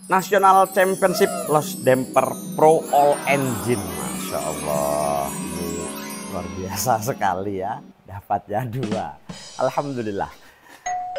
National Championship Lost Damper Pro All Engine. Masya Allah, ini luar biasa sekali ya, dapatnya 2. Alhamdulillah.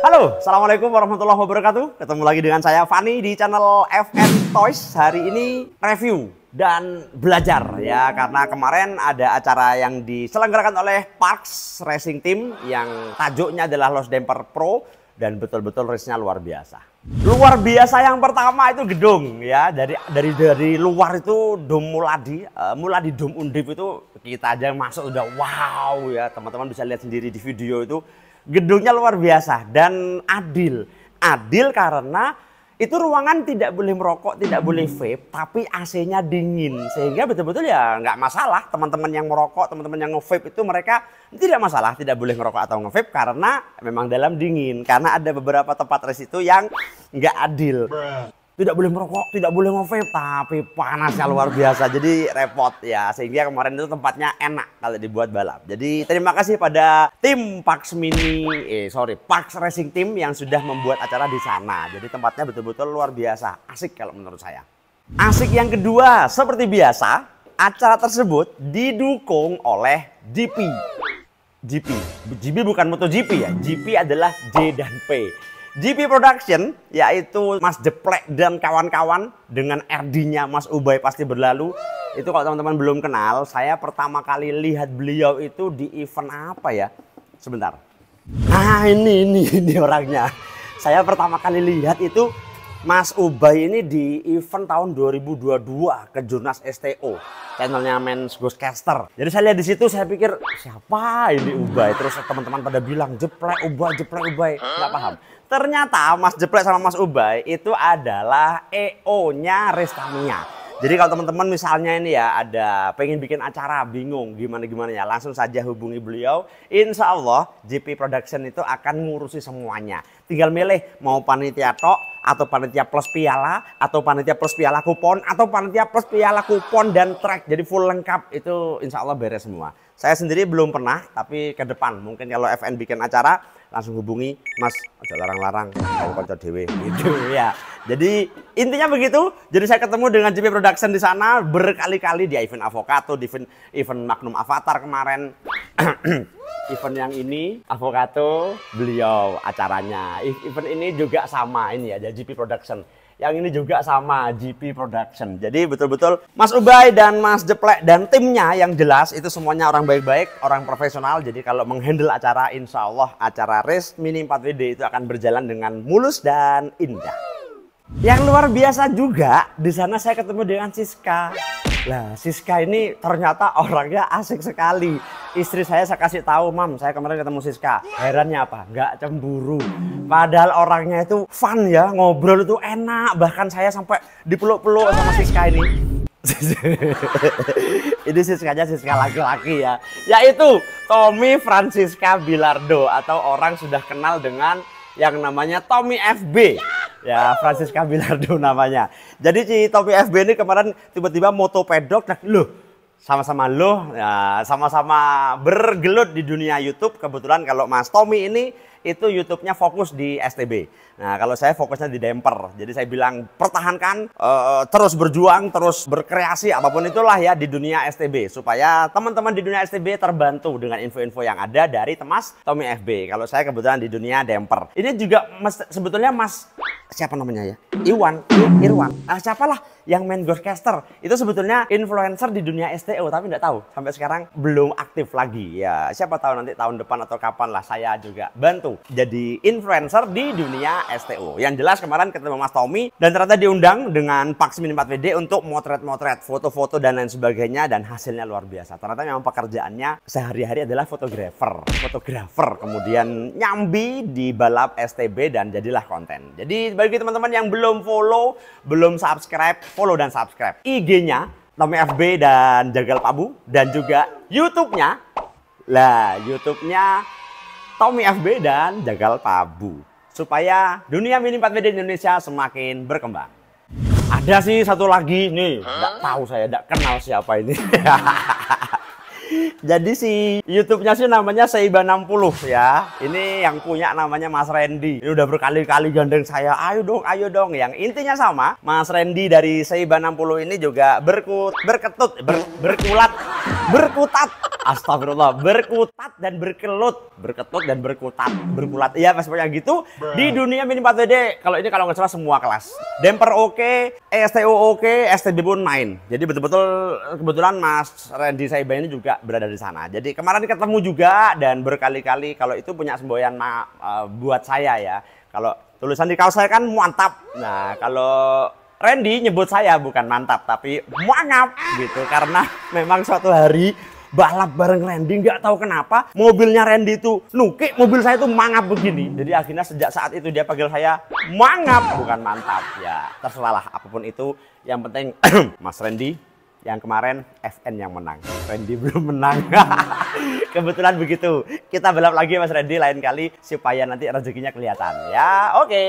Halo, assalamualaikum warahmatullahi wabarakatuh. Ketemu lagi dengan saya Fani di channel FN Toys. Hari ini review dan belajar ya, karena kemarin ada acara yang diselenggarakan oleh Parks Racing Team yang tajuknya adalah Lost Damper Pro, dan betul-betul race-nya luar biasa. Luar biasa yang pertama itu gedung ya, dari luar itu Dom Muladi, Muladi Dom Undip itu kita aja masuk udah wow ya, teman-teman bisa lihat sendiri di video itu. Gedungnya luar biasa dan adil. Adil karena itu ruangan tidak boleh merokok, tidak boleh vape, tapi AC-nya dingin. Sehingga betul-betul ya nggak masalah teman-teman yang merokok, teman-teman yang nge-vape itu mereka tidak masalah, tidak boleh ngerokok atau nge-vape karena memang dalam dingin. Karena ada beberapa tempat race itu yang nggak adil. Tidak boleh merokok, tidak boleh nge-vape, tapi panasnya luar biasa. Jadi repot ya, sehingga kemarin itu tempatnya enak kalau dibuat balap. Jadi terima kasih pada tim Parks Racing Team yang sudah membuat acara di sana. Jadi tempatnya betul-betul luar biasa, asik kalau menurut saya. Asik yang kedua, seperti biasa, acara tersebut didukung oleh GP. GP bukan MotoGP ya, GP adalah J dan P. GP Production, yaitu Mas Jeplek dan kawan-kawan dengan RD-nya Mas Ubay pasti berlalu. Itu kalau teman-teman belum kenal, saya pertama kali lihat beliau itu di event apa ya? Sebentar. Nah ini orangnya. Saya pertama kali lihat itu Mas Ubay ini di event tahun 2022 ke Jurnas STO, channelnya Men's Ghostcaster. Jadi saya lihat di situ, saya pikir siapa ini Ubay? Terus teman-teman pada bilang Jeplek Ubay, nggak paham. Ternyata Mas Jeplek sama Mas Ubay itu adalah EO-nya Race Tamiya. Jadi kalau teman-teman misalnya ini ya ada pengen bikin acara bingung gimana ya, langsung saja hubungi beliau. Insya Allah GP Production itu akan ngurusi semuanya. Tinggal milih mau panitia tok atau panitia plus piala atau panitia plus piala kupon atau panitia plus piala kupon dan track. Jadi full lengkap itu insya Allah beres semua. Saya sendiri belum pernah, tapi ke depan mungkin kalau FN bikin acara langsung hubungi Mas, aja larang-larang kalau konco dewe gitu ya. Jadi intinya begitu. Jadi saya ketemu dengan GP Production di sana berkali-kali di event Avocato, di event Magnum Avatar kemarin. Event yang ini Avocato beliau acaranya. Event ini juga sama ini ya, GP Production. Yang ini juga sama GP Production. Jadi betul-betul Mas Ubay dan Mas Jeplek dan timnya yang jelas itu semuanya orang baik-baik, orang profesional. Jadi kalau menghandle acara, insya Allah acara race Mini 4WD itu akan berjalan dengan mulus dan indah. Yang luar biasa juga di sana saya ketemu dengan Siska. Lah Siska ini ternyata orangnya asik sekali. Istri saya kasih tahu, Mam, saya kemarin ketemu Siska. Herannya apa? Nggak cemburu. Padahal orangnya itu fun ya, ngobrol itu enak. Bahkan saya sampai dipeluk-peluk sama Siska ini. Ini Siskanya Siska laki-laki ya. Yaitu Tommy Francisca Bilardo, atau orang sudah kenal dengan yang namanya Tommy FB. Ya, Francisca Bilardo namanya. Jadi si Tommy FB ini kemarin tiba-tiba moto pedok, nah, sama-sama bergelut di dunia YouTube. Kebetulan kalau Mas Tommy ini itu YouTube-nya fokus di STB. Nah, kalau saya fokusnya di damper. Jadi saya bilang pertahankan, terus berjuang, terus berkreasi apapun itulah ya di dunia STB, supaya teman-teman di dunia STB terbantu dengan info-info yang ada dari Mas Tommy FB. Kalau saya kebetulan di dunia damper. Ini juga sebetulnya Mas siapa namanya ya? Irwan. Siapalah yang main Ghostcaster. Itu sebetulnya influencer di dunia STO, tapi nggak tahu sampai sekarang belum aktif lagi. Ya, siapa tahu nanti tahun depan atau kapan lah saya juga bantu jadi influencer di dunia STO. Yang jelas kemarin ketemu Mas Tommy dan ternyata diundang dengan Parks Mini 4WD untuk motret-motret, foto-foto dan lain sebagainya, dan hasilnya luar biasa. Ternyata memang pekerjaannya sehari-hari adalah fotografer, kemudian nyambi di balap STB dan jadilah konten. Jadi bagi teman-teman yang belum follow, belum subscribe, follow dan subscribe IG-nya Tommy FB dan Jagal Pabu, dan juga YouTube-nya. Lah, YouTube-nya Tommy FB dan Jagal Pabu, supaya dunia Mini 4WD Indonesia semakin berkembang. Ada sih satu lagi nih, nggak tahu saya, nggak kenal siapa ini. Jadi si YouTube-nya sih namanya Seiba 60 ya. Ini yang punya namanya Mas Randy. Ini udah berkali-kali gandeng saya, ayo dong. Yang intinya sama, Mas Randy dari Seiba 60 ini juga berkutat. Astagfirullah, berkutat dan berkelut, berketut dan berkulat. Iya, pokoknya gitu. Di dunia Mini 4WD, kalau ini kalau nggak salah semua kelas. Damper oke, ESTO oke, STB pun main. Jadi betul-betul kebetulan Mas Randy Seiba ini juga berada di sana. Jadi kemarin ketemu juga dan berkali-kali kalau itu punya semboyan buat saya ya. Kalau tulisan di kaos saya kan mantap. Nah, kalau Randy nyebut saya bukan mantap tapi mangap gitu karena memang suatu hari balap bareng Randy, nggak tahu kenapa mobilnya Randy itu nukik, mobil saya itu mangap begini. Jadi akhirnya sejak saat itu dia panggil saya mangap bukan mantap. Ya terserah lah apapun itu, yang penting Mas Randy yang kemarin FN yang menang, Randy belum menang. Kebetulan begitu. Kita balap lagi Mas Randy lain kali supaya nanti rezekinya kelihatan ya. Oke.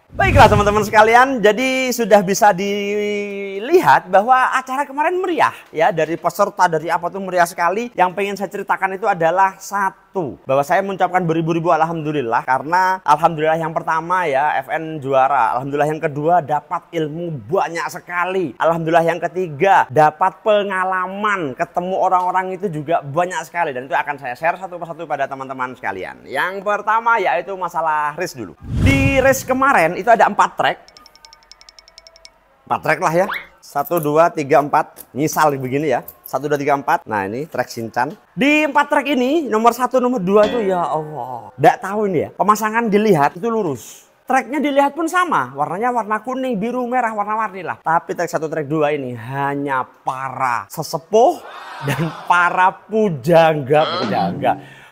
Baiklah teman-teman sekalian, jadi sudah bisa dilihat bahwa acara kemarin meriah ya, dari peserta dari apa tuh meriah sekali. Yang pengen saya ceritakan itu adalah satu, bahwa saya mengucapkan beribu-ribu alhamdulillah karena alhamdulillah yang pertama ya FN juara, alhamdulillah yang kedua dapat ilmu banyak sekali, alhamdulillah yang ketiga dapat pengalaman, ketemu orang-orang itu juga banyak sekali, dan itu akan saya share satu persatu pada teman-teman sekalian. Yang pertama yaitu masalah race dulu. Di race kemarin itu ada 4 track. 4 track lah ya. 1, 2, 3, 4. Misal begini ya. 1, 2, 3, 4. Nah ini track Shinchan. Di 4 track ini nomor 1, nomor 2 itu ya Allah. Nggak tahu ini ya. Pemasangan dilihat itu lurus. Tracknya dilihat pun sama. Warnanya warna kuning, biru, merah, warna-warni lah. Tapi track 1, track 2 ini hanya para sesepuh dan para pujangga.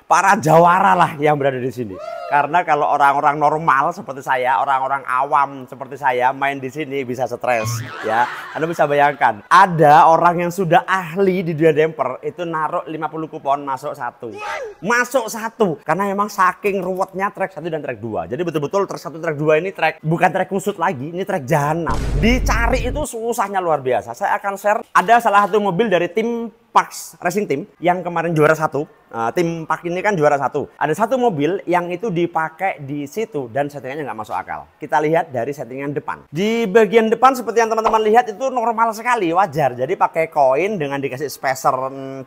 Para jawara lah yang berada di sini. Karena kalau orang-orang normal seperti saya, orang-orang awam seperti saya main di sini bisa stres ya. Anda bisa bayangkan, ada orang yang sudah ahli di dunia damper itu naruh 50 kupon masuk 1. Masuk 1 karena memang saking ruwetnya track 1 dan track 2. Jadi betul-betul track 1 track 2 ini track bukan track kusut lagi, ini track jahanam. Dicari itu susahnya luar biasa. Saya akan share ada salah satu mobil dari tim Parks Racing Team yang kemarin juara 1. Tim Park ini kan juara 1. Ada satu mobil yang itu dipakai di situ dan settingannya nggak masuk akal. Kita lihat dari settingan depan. Di bagian depan seperti yang teman-teman lihat itu normal sekali, wajar. Jadi pakai koin dengan dikasih spacer 3.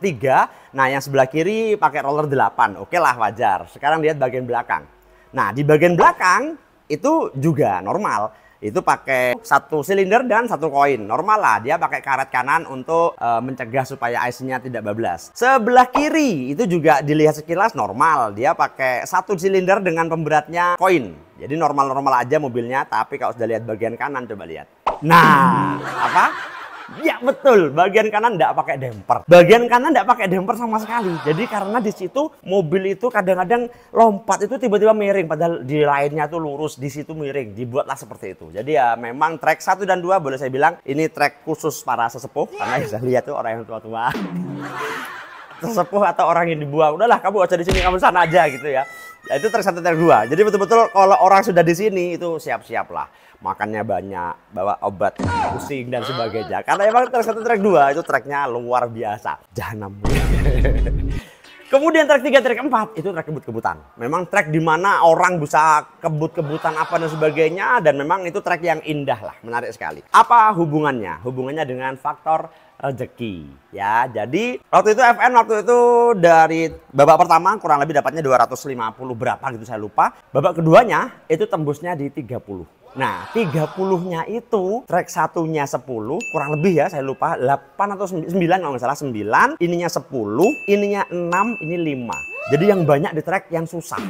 Nah yang sebelah kiri pakai roller 8. Oke lah, wajar. Sekarang lihat bagian belakang. Nah di bagian belakang itu juga normal. Itu pakai 1 silinder dan 1 koin. Normal lah, dia pakai karet kanan untuk mencegah supaya IC-nya tidak bablas. Sebelah kiri itu juga dilihat sekilas normal. Dia pakai 1 silinder dengan pemberatnya koin. Jadi normal-normal aja mobilnya, tapi kalau sudah lihat bagian kanan coba lihat. Nah, apa? Ya betul, bagian kanan tidak pakai damper. Bagian kanan tidak pakai damper sama sekali. Jadi karena di situ mobil itu kadang-kadang lompat itu tiba-tiba miring, padahal di lainnya tuh lurus, di situ miring. Dibuatlah seperti itu. Jadi ya memang track 1 dan 2 boleh saya bilang ini track khusus para sesepuh karena bisa lihat tuh orang yang tua-tua. Sesepuh atau orang yang dibuang. Udahlah, kamu aja di sini, kamu sana aja gitu ya. Ya itu track 1 track 2. Jadi betul-betul kalau orang sudah di sini itu siap-siap lah. Makannya banyak, bawa obat pusing dan sebagainya. Karena emang track 1 track 2 itu tracknya luar biasa. Jahanam. Kemudian track 3, track 4 itu track kebut-kebutan. Memang track di mana orang bisa kebut-kebutan apa dan sebagainya, dan memang itu track yang indah lah, menarik sekali. Apa hubungannya? Hubungannya dengan faktor rezeki ya. Jadi waktu itu FN dari babak pertama kurang lebih dapatnya 250 berapa gitu saya lupa. Babak keduanya itu tembusnya di 30. Nah 30-nya itu track satunya 10 kurang lebih ya saya lupa 8 atau 9 kalau nggak salah 9, ininya 10, ininya 6, ini 5. Jadi yang banyak di track yang susah.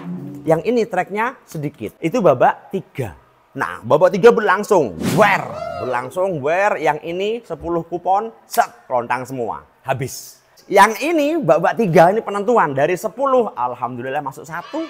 Yang ini tracknya sedikit. Itu babak 3. Nah, babak 3 berlangsung wear, yang ini 10 kupon, set, lontang semua, habis. Yang ini babak 3 ini penentuan dari 10, alhamdulillah masuk 1.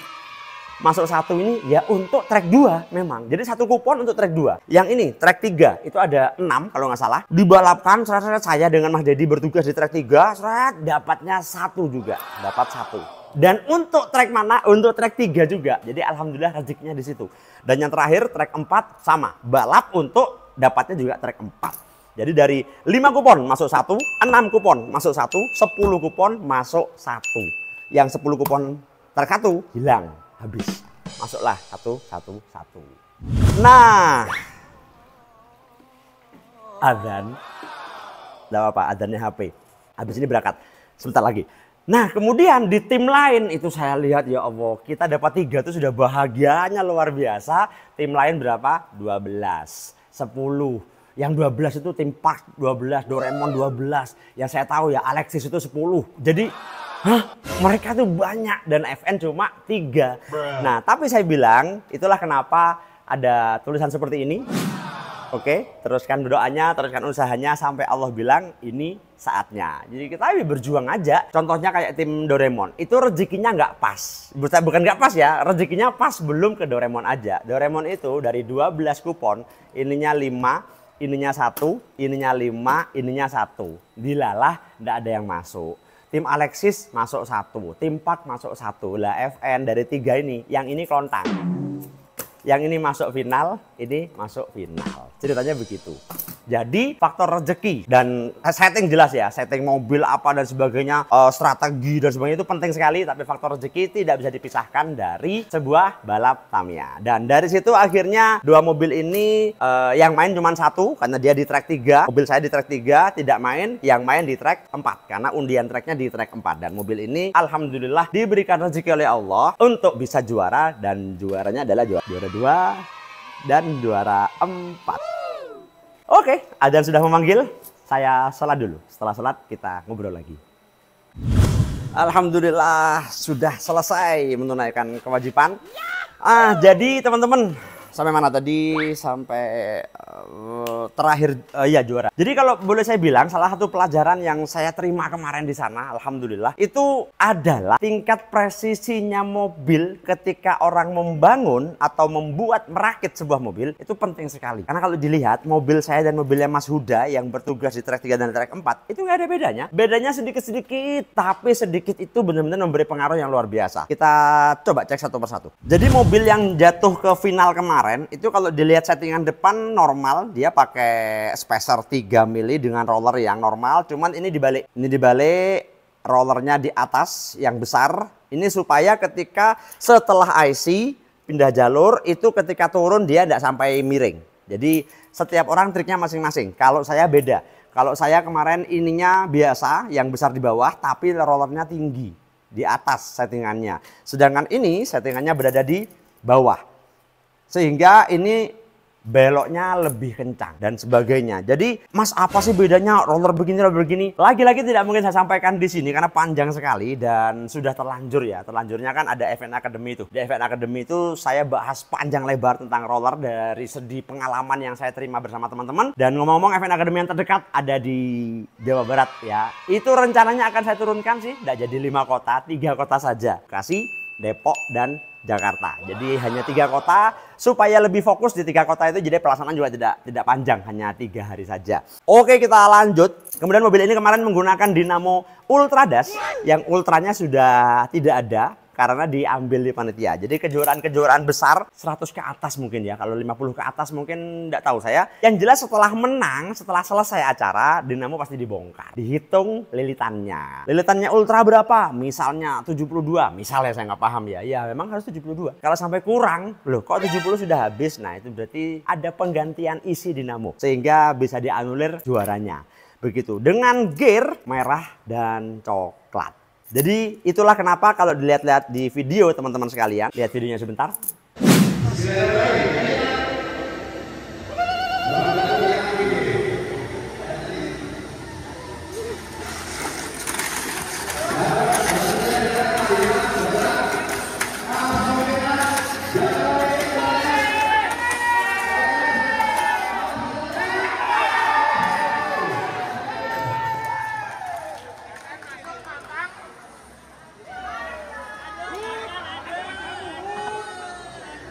Masuk 1 ini ya untuk track 2 memang. Jadi 1 kupon untuk track 2. Yang ini track 3 itu ada 6 kalau nggak salah. Dibalapkan saya dengan Mas Dedi bertugas di track 3, dapatnya 1 juga, dapat 1. Dan untuk track mana? Untuk track 3 juga. Jadi alhamdulillah rezekinya di situ. Dan yang terakhir track 4 sama, balap untuk dapatnya juga track 4. Jadi dari 5 kupon masuk 1, 6 kupon masuk 1, 10 kupon masuk 1. Yang 10 kupon terkatu hilang, habis. Masuklah 1, 1, 1. Nah, adzan. Tidak apa-apa, adzannya HP. Habis ini berangkat. Sebentar lagi. Nah, kemudian di tim lain itu saya lihat, ya Allah, kita dapat 3 itu sudah bahagianya luar biasa. Tim lain berapa? 12, 10. Yang 12 itu tim Park 12, Doraemon 12. Yang saya tahu ya Alexis itu 10. Jadi mereka tuh banyak dan FN cuma 3. Nah, tapi saya bilang itulah kenapa ada tulisan seperti ini. Oke, teruskan doanya, teruskan usahanya sampai Allah bilang ini saatnya. Jadi kita berjuang aja. Contohnya kayak tim Doraemon, itu rezekinya nggak pas. Bukan nggak pas ya, rezekinya pas belum ke Doraemon aja. Doraemon itu dari 12 kupon, ininya 5, ininya 1, ininya 5, ininya 1. Dilalah nggak ada yang masuk. Tim Alexis masuk 1, tim Park masuk 1. Lah FN dari 3 ini, yang ini kelontang. Yang ini masuk final, ini masuk final. Ceritanya begitu. Jadi faktor rezeki dan setting jelas ya, setting mobil apa dan sebagainya, strategi dan sebagainya itu penting sekali. Tapi faktor rezeki tidak bisa dipisahkan dari sebuah balap Tamiya. Dan dari situ akhirnya 2 mobil ini yang main cuma 1 karena dia di track 3. Mobil saya di track 3 tidak main, yang main di track 4 karena undian tracknya di track 4. Dan mobil ini alhamdulillah diberikan rezeki oleh Allah untuk bisa juara, dan juaranya adalah juara 2 dan juara 4. Oke, adzan sudah memanggil. Saya sholat dulu. Setelah sholat kita ngobrol lagi. Alhamdulillah sudah selesai menunaikan kewajiban. Jadi teman-teman, sampai mana tadi? Sampai terakhir ya juara. Jadi kalau boleh saya bilang, salah satu pelajaran yang saya terima kemarin di sana, alhamdulillah, itu adalah tingkat presisinya mobil ketika orang membangun atau merakit sebuah mobil itu penting sekali. Karena kalau dilihat mobil saya dan mobilnya Mas Huda yang bertugas di track 3 dan track 4 itu nggak ada bedanya. Bedanya sedikit-sedikit, tapi sedikit itu benar-benar memberi pengaruh yang luar biasa. Kita coba cek satu persatu. Jadi mobil yang jatuh ke final kemarin itu kalau dilihat settingan depan normal, dia pakai spacer 3 mili dengan roller yang normal, cuman ini dibalik. Ini dibalik, rollernya di atas yang besar. Ini supaya ketika setelah IC pindah jalur itu ketika turun dia tidak sampai miring. Jadi setiap orang triknya masing-masing. Kalau saya beda. Kalau saya kemarin ininya biasa, yang besar di bawah tapi rollernya tinggi di atas settingannya. Sedangkan ini settingannya berada di bawah. Sehingga ini beloknya lebih kencang dan sebagainya. Jadi, Mas, apa sih bedanya roller begini, roller begini? Lagi-lagi tidak mungkin saya sampaikan di sini karena panjang sekali dan sudah terlanjur ya. Terlanjurnya kan ada FN Academy itu. Di FN Academy itu saya bahas panjang lebar tentang roller dari segi pengalaman yang saya terima bersama teman-teman. Dan ngomong-ngomong, FN Academy yang terdekat ada di Jawa Barat ya. Itu rencananya akan saya turunkan sih, tidak jadi 5 kota, 3 kota saja. Bekasi, Depok, dan Jakarta. Jadi hanya 3 kota supaya lebih fokus di 3 kota itu, jadi pelaksanaan juga tidak panjang, hanya 3 hari saja. Oke, kita lanjut. Kemudian mobil ini kemarin menggunakan dinamo Ultradas yang ultranya sudah tidak ada karena diambil di panitia. Jadi kejuaraan-kejuaraan besar 100 ke atas mungkin ya. Kalau 50 ke atas mungkin tidak tahu saya. Yang jelas setelah menang, setelah selesai acara, dinamo pasti dibongkar. Dihitung lilitannya. Lilitannya ultra berapa? Misalnya 72. Misalnya saya nggak paham ya. Ya memang harus 72. Kalau sampai kurang, loh kok 70 sudah habis? Nah itu berarti ada penggantian isi dinamo. Sehingga bisa dianulir juaranya. Begitu. Dengan gear merah dan coklat. Jadi itulah kenapa kalau dilihat-lihat di video teman-teman sekalian, lihat videonya sebentar.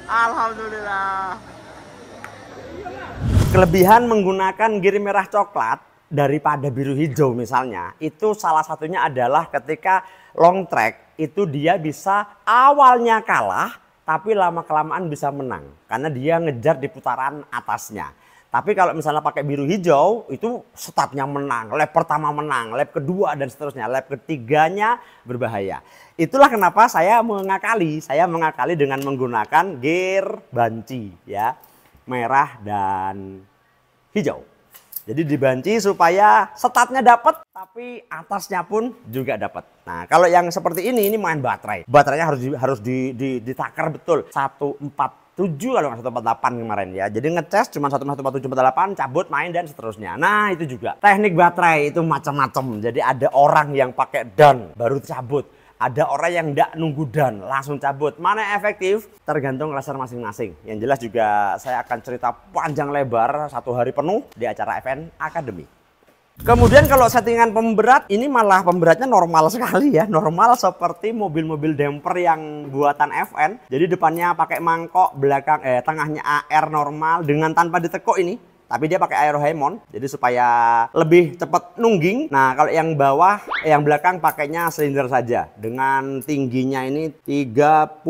Alhamdulillah. Kelebihan menggunakan gear merah coklat daripada biru hijau misalnya, itu salah satunya adalah ketika long track itu dia bisa awalnya kalah tapi lama-kelamaan bisa menang karena dia ngejar di putaran atasnya. Tapi kalau misalnya pakai biru hijau, itu startnya menang, lap pertama menang, lap kedua dan seterusnya, lap ketiganya berbahaya. Itulah kenapa saya mengakali dengan menggunakan gear banci ya, merah dan hijau. Jadi dibanci supaya startnya dapat, tapi atasnya pun juga dapat. Nah, kalau yang seperti ini main baterai. Baterainya harus ditakar betul. 147 kalau nggak 148 kemarin ya. Jadi ngecas cuma 14748, cabut main dan seterusnya. Nah, itu juga. Teknik baterai itu macam-macam. Jadi ada orang yang pakai dan baru cabut. Ada orang yang tidak nunggu dan langsung cabut. Mana yang efektif? Tergantung raser masing-masing. Yang jelas juga saya akan cerita panjang lebar 1 hari penuh di acara FN Academy. Kemudian kalau settingan pemberat, ini malah pemberatnya normal sekali ya. Normal seperti mobil-mobil damper yang buatan FN. Jadi depannya pakai mangkok, tengahnya AR normal dengan tanpa ditekuk ini. Tapi dia pakai Aero Hammond, jadi supaya lebih cepat nungging. Nah, kalau yang bawah, yang belakang pakainya silinder saja. Dengan tingginya ini 30.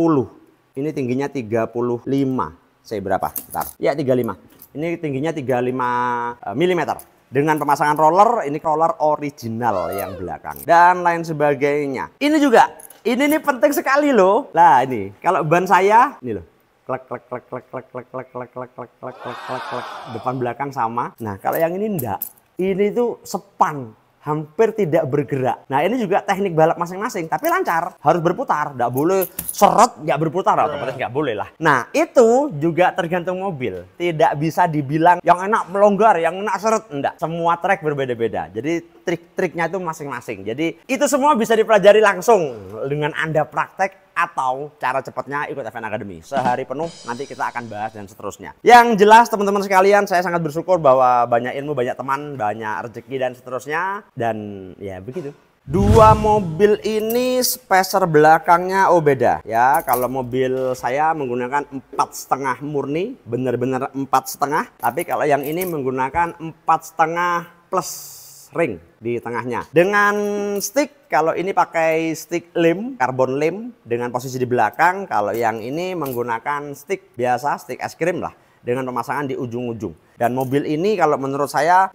Ini tingginya 35. Saya berapa? Bentar. Ya, 35. Ini tingginya 35 mm. Dengan pemasangan roller, ini roller original yang belakang. Dan lain sebagainya. Ini juga, ini nih penting sekali loh. Nah, ini, kalau ban saya, ini loh. Klek klek klek klek klek klek klek klek klek klek klek klek klek klek, depan belakang sama. Nah, kalau yang ini enggak, ini tuh sepan, hampir tidak bergerak. Nah, ini juga teknik balap masing-masing, tapi lancar, harus berputar, nggak boleh seret nggak berputar, otomatis nggak boleh lah. Nah, itu juga tergantung mobil, tidak bisa dibilang yang enak melonggar, yang enak seret, enggak. Semua trek berbeda-beda, jadi trik-triknya itu masing-masing. Jadi itu semua bisa dipelajari langsung dengan Anda praktek atau cara cepatnya ikut FN Academy. Sehari penuh nanti kita akan bahas dan seterusnya. Yang jelas teman-teman sekalian, saya sangat bersyukur bahwa banyak ilmu, banyak teman, banyak rezeki dan seterusnya. Dan ya begitu. Dua mobil ini spacer belakangnya beda ya. Kalau mobil saya menggunakan 4,5 murni, benar-benar 4,5. Tapi kalau yang ini menggunakan 4,5 plus ring di tengahnya. Dengan stick, kalau ini pakai stick lem, karbon lem dengan posisi di belakang. Kalau yang ini menggunakan stick biasa, stick es krim lah, dengan pemasangan di ujung-ujung. Dan mobil ini kalau menurut saya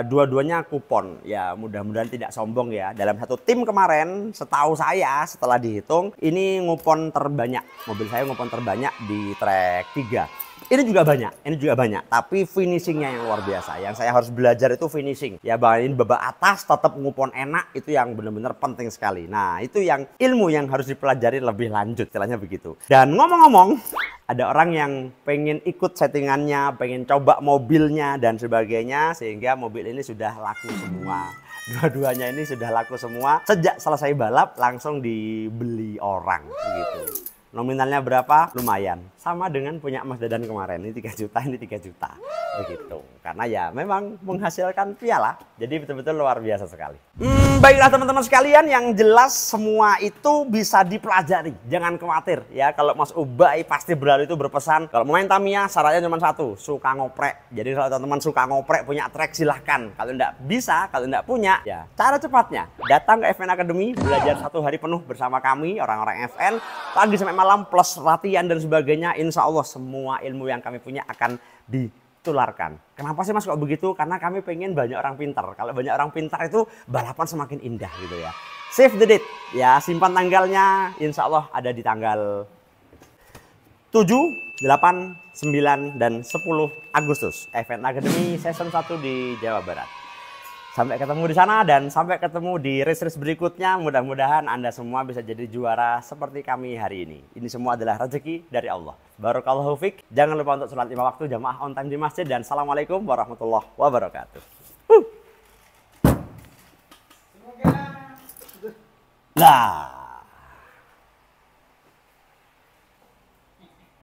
dua-duanya kupon. Ya mudah-mudahan tidak sombong ya. Dalam satu tim kemarin, setahu saya setelah dihitung, ini ngupon terbanyak. Mobil saya ngupon terbanyak di trek 3. Ini juga banyak, tapi finishingnya yang luar biasa. Yang saya harus belajar itu finishing. Ya bawain babak atas tetap ngupon enak, itu yang benar-benar penting sekali. Nah, itu yang ilmu yang harus dipelajari lebih lanjut, istilahnya begitu. Dan ngomong-ngomong, ada orang yang pengen ikut settingannya, pengen coba mobilnya dan sebagainya, sehingga mobil ini sudah laku semua. Dua-duanya ini sudah laku semua. Sejak selesai balap langsung dibeli orang gitu. Nominalnya berapa? Lumayan. Sama dengan punya Mas Dadan kemarin. Ini 3 juta, ini 3 juta. Begitu. Karena ya memang menghasilkan piala. Jadi betul-betul luar biasa sekali. Baiklah teman-teman sekalian, yang jelas semua itu bisa dipelajari. Jangan khawatir ya. Kalau Mas Ubay pasti berlalu itu berpesan, kalau main Tamiya syaratnya cuma satu, suka ngoprek. Jadi kalau teman-teman suka ngoprek, punya trek, silahkan. Kalau enggak bisa, kalau enggak punya, ya cara cepatnya datang ke FN Academy, belajar 1 hari penuh bersama kami orang-orang FN, pagi sampai malam plus latihan dan sebagainya. Insya Allah semua ilmu yang kami punya akan ditularkan. Kenapa sih Mas kok begitu? Karena kami pengen banyak orang pintar. Kalau banyak orang pintar itu balapan semakin indah gitu ya. Save the date ya, simpan tanggalnya. Insya Allah ada di tanggal 7, 8, 9, dan 10 Agustus. FN Academy Season 1 di Jawa Barat. Sampai ketemu di sana dan sampai ketemu di race-race berikutnya. Mudah-mudahan Anda semua bisa jadi juara seperti kami hari ini. Ini semua adalah rezeki dari Allah. Barakallahu fiik. Jangan lupa untuk sholat 5 waktu, jamaah on time di masjid. Dan assalamualaikum warahmatullahi wabarakatuh. Nah.